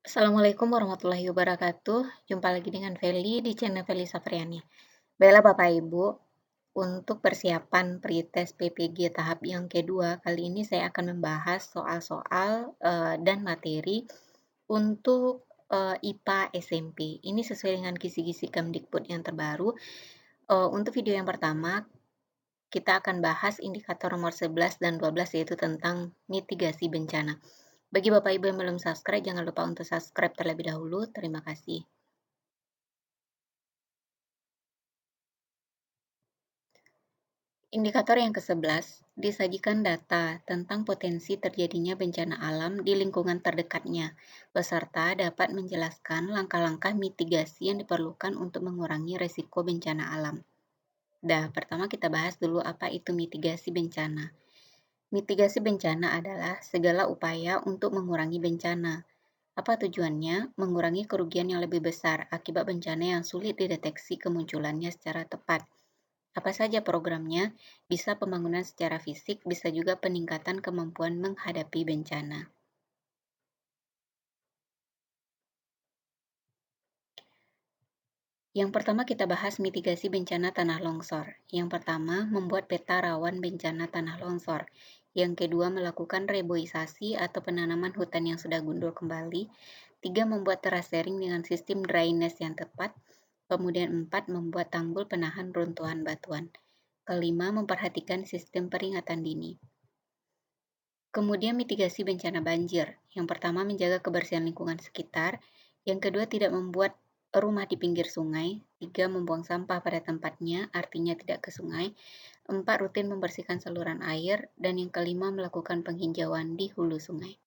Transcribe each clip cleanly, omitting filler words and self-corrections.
Assalamualaikum warahmatullahi wabarakatuh. Jumpa lagi dengan Feli di channel Feli Safriani. Baiklah Bapak Ibu, untuk persiapan pretest PPG tahap yang kedua, kali ini saya akan membahas soal-soal dan materi untuk IPA SMP. Ini sesuai dengan kisi-kisi Kemdikbud yang terbaru. Untuk video yang pertama, kita akan bahas indikator nomor 11 dan 12 yaitu tentang mitigasi bencana. Bagi Bapak Ibu yang belum subscribe, jangan lupa untuk subscribe terlebih dahulu. Terima kasih. Indikator yang ke-11 disajikan data tentang potensi terjadinya bencana alam di lingkungan terdekatnya. Peserta dapat menjelaskan langkah-langkah mitigasi yang diperlukan untuk mengurangi risiko bencana alam. Pertama kita bahas dulu apa itu mitigasi bencana. Mitigasi bencana adalah segala upaya untuk mengurangi bencana. Apa tujuannya? Mengurangi kerugian yang lebih besar akibat bencana yang sulit dideteksi kemunculannya secara tepat. Apa saja programnya? Bisa pembangunan secara fisik, bisa juga peningkatan kemampuan menghadapi bencana. Yang pertama kita bahas mitigasi bencana tanah longsor. Yang pertama, membuat peta rawan bencana tanah longsor. Yang kedua, melakukan reboisasi atau penanaman hutan yang sudah gundul kembali. Tiga, membuat terasering dengan sistem drainase yang tepat. Kemudian empat, membuat tanggul penahan runtuhan batuan. Kelima, memperhatikan sistem peringatan dini. Kemudian mitigasi bencana banjir. Yang pertama menjaga kebersihan lingkungan sekitar. Yang kedua tidak membuat rumah di pinggir sungai. Tiga membuang sampah pada tempatnya, artinya tidak ke sungai. Empat rutin membersihkan saluran air. Dan yang kelima melakukan penghijauan di hulu sungai.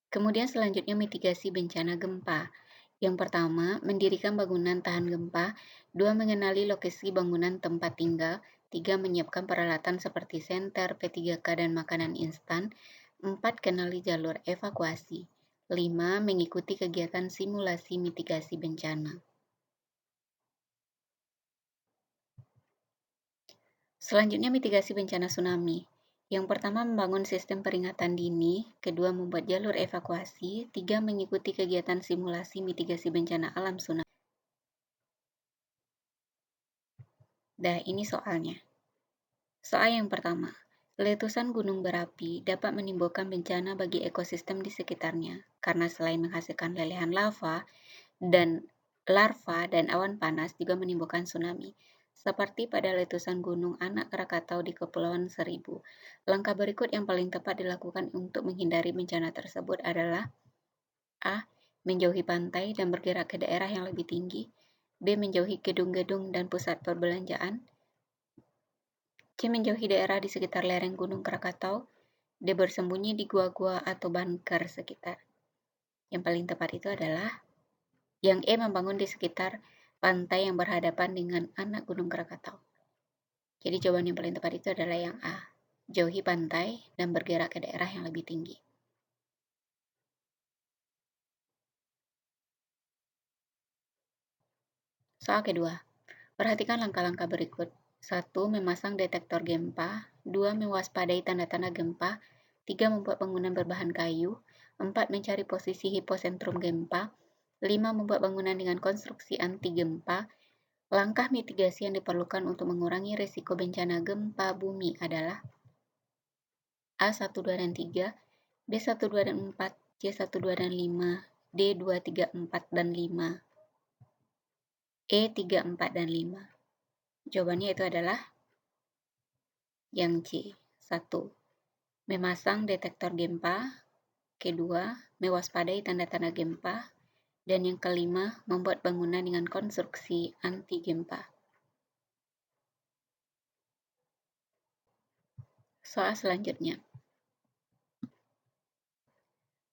Kemudian selanjutnya mitigasi bencana gempa. Yang pertama, mendirikan bangunan tahan gempa. Dua, mengenali lokasi bangunan tempat tinggal. Tiga, menyiapkan peralatan seperti senter, P3K, dan makanan instan. Empat, kenali jalur evakuasi. Lima, mengikuti kegiatan simulasi mitigasi bencana. Selanjutnya mitigasi bencana tsunami. Yang pertama membangun sistem peringatan dini, kedua membuat jalur evakuasi, tiga mengikuti kegiatan simulasi mitigasi bencana alam tsunami. Ini soalnya. Soal yang pertama, letusan gunung berapi dapat menimbulkan bencana bagi ekosistem di sekitarnya, karena selain menghasilkan lelehan lava dan larva dan awan panas juga menimbulkan tsunami. Seperti pada letusan gunung anak Krakatau di Kepulauan Seribu. Langkah berikut yang paling tepat dilakukan untuk menghindari bencana tersebut adalah A. Menjauhi pantai dan bergerak ke daerah yang lebih tinggi. B. Menjauhi gedung-gedung dan pusat perbelanjaan. C. Menjauhi daerah di sekitar lereng Gunung Krakatau. D. Bersembunyi di gua-gua atau bunker sekitar. Yang paling tepat itu adalah yang E. Membangun di sekitar pantai yang berhadapan dengan anak Gunung Krakatau. Jadi jawaban yang paling tepat itu adalah yang A. Jauhi pantai dan bergerak ke daerah yang lebih tinggi. Soal kedua, perhatikan langkah-langkah berikut. 1. Memasang detektor gempa. 2. Mewaspadai tanda-tanda gempa. 3. Membuat bangunan berbahan kayu. 4. Mencari posisi hipocentrum gempa. 5. Membuat bangunan dengan konstruksi anti gempa. Langkah mitigasi yang diperlukan untuk mengurangi risiko bencana gempa bumi adalah A. 1, 2, dan 3, B. 1, 2, dan 4, C. 1, 2, dan 5, D. 2, 3, 4, dan 5, E. 3, 4, dan 5. Jawabannya itu adalah yang C. 1. Memasang detektor gempa. Kedua, mewaspadai tanda-tanda gempa. Dan yang kelima, membuat bangunan dengan konstruksi anti gempa. Soal selanjutnya.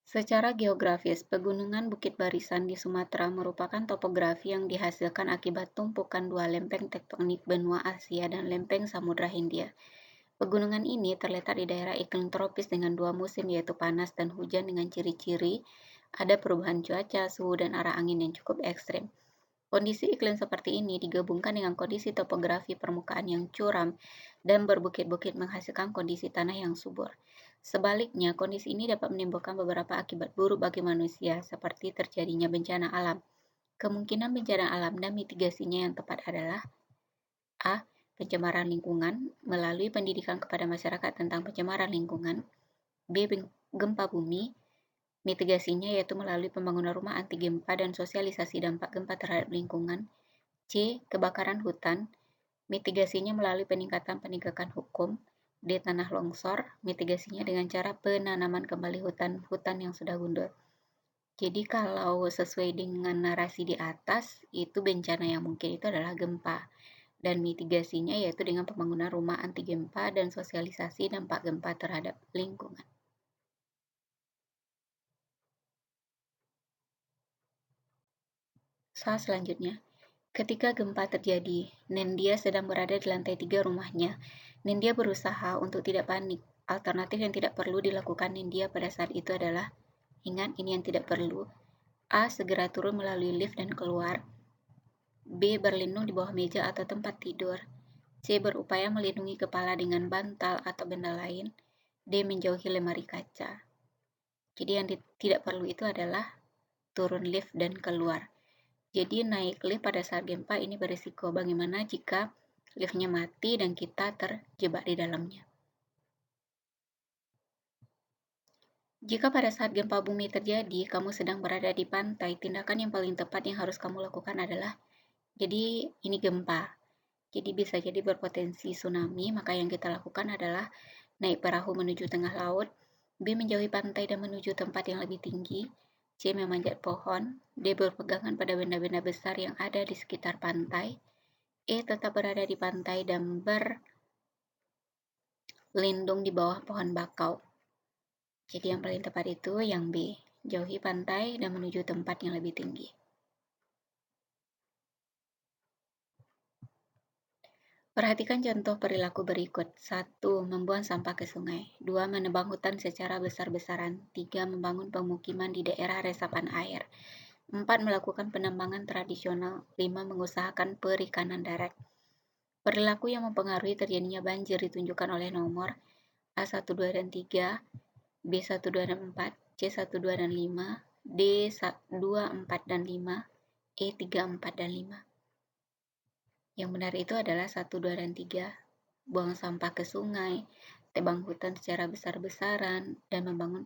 Secara geografis, pegunungan Bukit Barisan di Sumatera merupakan topografi yang dihasilkan akibat tumpukan dua lempeng tektonik benua Asia dan lempeng Samudra Hindia. Pegunungan ini terletak di daerah iklim tropis dengan dua musim yaitu panas dan hujan dengan ciri-ciri ada perubahan cuaca, suhu, dan arah angin yang cukup ekstrim. Kondisi iklim seperti ini digabungkan dengan kondisi topografi permukaan yang curam dan berbukit-bukit menghasilkan kondisi tanah yang subur. Sebaliknya, kondisi ini dapat menimbulkan beberapa akibat buruk bagi manusia, seperti terjadinya bencana alam. Kemungkinan bencana alam dan mitigasinya yang tepat adalah: A. Pencemaran lingkungan melalui pendidikan kepada masyarakat tentang pencemaran lingkungan. B. Gempa bumi. Mitigasinya yaitu melalui pembangunan rumah anti gempa dan sosialisasi dampak gempa terhadap lingkungan. C. Kebakaran hutan. Mitigasinya melalui peningkatan penegakan hukum. D. Tanah longsor. Mitigasinya dengan cara penanaman kembali hutan-hutan yang sudah gundul. Jadi kalau sesuai dengan narasi di atas, itu bencana yang mungkin itu adalah gempa. Dan mitigasinya yaitu dengan pembangunan rumah anti gempa dan sosialisasi dampak gempa terhadap lingkungan. Soal selanjutnya, ketika gempa terjadi, Nindya sedang berada di lantai 3 rumahnya. Nindya berusaha untuk tidak panik. Alternatif yang tidak perlu dilakukan Nindya pada saat itu adalah: ingat, ini yang tidak perlu. A. Segera turun melalui lift dan keluar. B. Berlindung di bawah meja atau tempat tidur. C. Berupaya melindungi kepala dengan bantal atau benda lain. D. Menjauhi lemari kaca. Jadi yang tidak perlu itu adalah turun lift dan keluar. Jadi naik lift pada saat gempa ini berisiko. Bagaimana jika liftnya mati dan kita terjebak di dalamnya? Jika pada saat gempa bumi terjadi, kamu sedang berada di pantai, tindakan yang paling tepat yang harus kamu lakukan adalah: jadi ini gempa, jadi bisa jadi berpotensi tsunami, maka yang kita lakukan adalah naik perahu menuju tengah laut. B. Menjauhi pantai dan menuju tempat yang lebih tinggi. C. Memanjat pohon. D. Berpegangan pada benda-benda besar yang ada di sekitar pantai. E. Tetap berada di pantai dan berlindung di bawah pohon bakau. Jadi yang paling tepat itu yang B. Jauhi pantai dan menuju tempat yang lebih tinggi. Perhatikan contoh perilaku berikut. 1. Membuang sampah ke sungai. 2. Menebang hutan secara besar-besaran. 3. Membangun pemukiman di daerah resapan air. 4. Melakukan penambangan tradisional. 5. Mengusahakan perikanan darat. Perilaku yang mempengaruhi terjadinya banjir ditunjukkan oleh nomor A1, 2, dan 3, B1, 2, dan 4, C1, 2, dan 5, D2, 4, dan 5, E3, 4, dan 5. Yang benar itu adalah 1, 2, dan 3. Buang sampah ke sungai, tebang hutan secara besar-besaran, dan membangun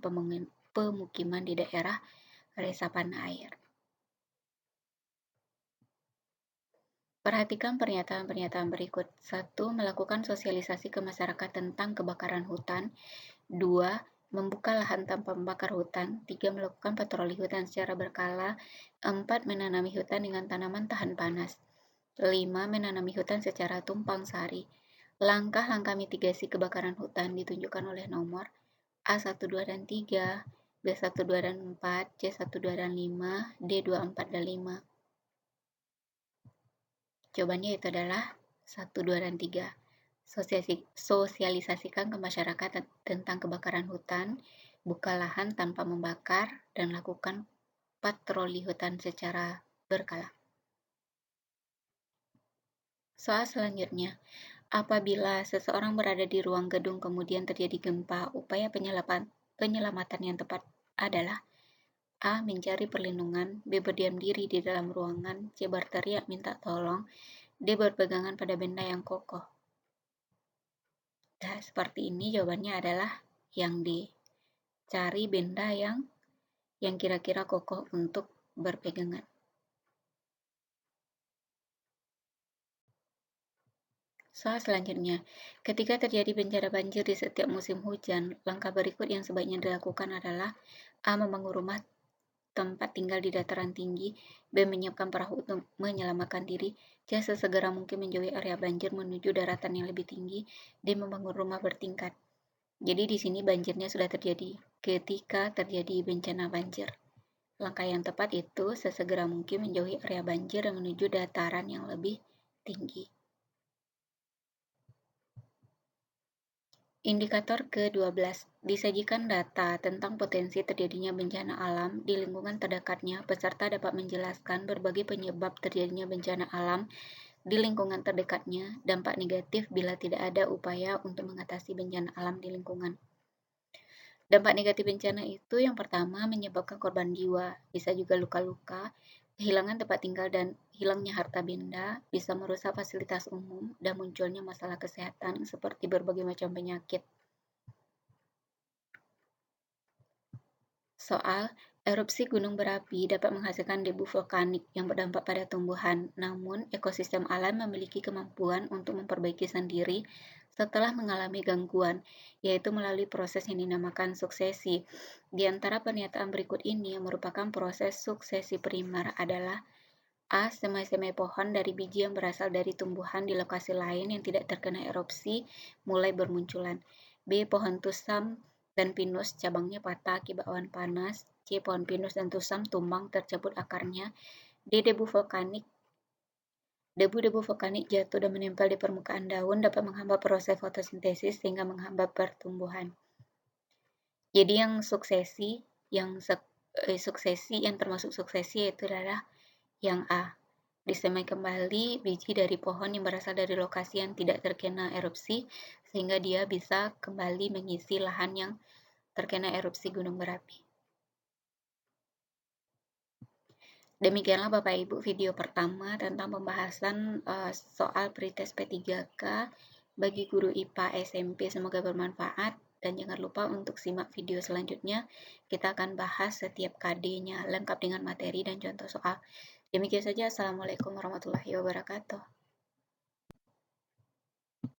pemukiman di daerah resapan air. Perhatikan pernyataan-pernyataan berikut. 1. Melakukan sosialisasi ke masyarakat tentang kebakaran hutan. 2. Membuka lahan tanpa membakar hutan. 3. Melakukan patroli hutan secara berkala. 4. Menanami hutan dengan tanaman tahan panas. 5. Menanami hutan secara tumpang sari. Langkah-langkah mitigasi kebakaran hutan ditunjukkan oleh nomor A1, 2, dan 3, B1, 2, dan 4, C1, 2, dan 5, D2, 4, dan 5. Jawabannya itu adalah 1, 2, dan 3. Sosialisasikan ke masyarakat tentang kebakaran hutan, buka lahan tanpa membakar, dan lakukan patroli hutan secara berkala. Soal selanjutnya, apabila seseorang berada di ruang gedung kemudian terjadi gempa, upaya penyelamatan yang tepat adalah: A. Mencari perlindungan. B. Berdiam diri di dalam ruangan. C. Berteriak minta tolong. D. Berpegangan pada benda yang kokoh. Nah, seperti ini jawabannya adalah yang D. Cari benda yang kira-kira kokoh untuk berpegangan. Soal selanjutnya, ketika terjadi bencana banjir di setiap musim hujan, langkah berikut yang sebaiknya dilakukan adalah: A. Membangun rumah tempat tinggal di dataran tinggi. B. Menyiapkan perahu untuk menyelamatkan diri. C. Sesegera mungkin menjauhi area banjir menuju daratan yang lebih tinggi. D. Membangun rumah bertingkat. Jadi di sini banjirnya sudah terjadi ketika terjadi bencana banjir. Langkah yang tepat itu sesegera mungkin menjauhi area banjir dan menuju dataran yang lebih tinggi. Indikator ke-12. Disajikan data tentang potensi terjadinya bencana alam di lingkungan terdekatnya. Peserta dapat menjelaskan berbagai penyebab terjadinya bencana alam di lingkungan terdekatnya, dampak negatif bila tidak ada upaya untuk mengatasi bencana alam di lingkungan. Dampak negatif bencana itu yang pertama menyebabkan korban jiwa, bisa juga luka-luka, kehilangan tempat tinggal dan hilangnya harta benda, bisa merusak fasilitas umum, dan munculnya masalah kesehatan seperti berbagai macam penyakit. Soal erupsi gunung berapi dapat menghasilkan debu vulkanik yang berdampak pada tumbuhan, namun ekosistem alam memiliki kemampuan untuk memperbaiki sendiri setelah mengalami gangguan, yaitu melalui proses yang dinamakan suksesi. Di antara pernyataan berikut ini yang merupakan proses suksesi primer adalah: A. Semai-semai pohon dari biji yang berasal dari tumbuhan di lokasi lain yang tidak terkena erupsi mulai bermunculan. B. Pohon tusam dan pinus cabangnya patah akibat awan panas. C. Pohon pinus dan tusam tumbang tercabut akarnya. D. Debu-debu vulkanik jatuh dan menempel di permukaan daun dapat menghambat proses fotosintesis sehingga menghambat pertumbuhan. Jadi suksesi yang termasuk suksesi yaitu adalah yang A. Disemai kembali biji dari pohon yang berasal dari lokasi yang tidak terkena erupsi sehingga dia bisa kembali mengisi lahan yang terkena erupsi gunung berapi. Demikianlah Bapak Ibu video pertama tentang pembahasan soal pretest P3K bagi guru IPA SMP. Semoga bermanfaat dan jangan lupa untuk simak video selanjutnya. Kita akan bahas setiap KD-nya lengkap dengan materi dan contoh soal. Demikian saja. Assalamualaikum warahmatullahi wabarakatuh.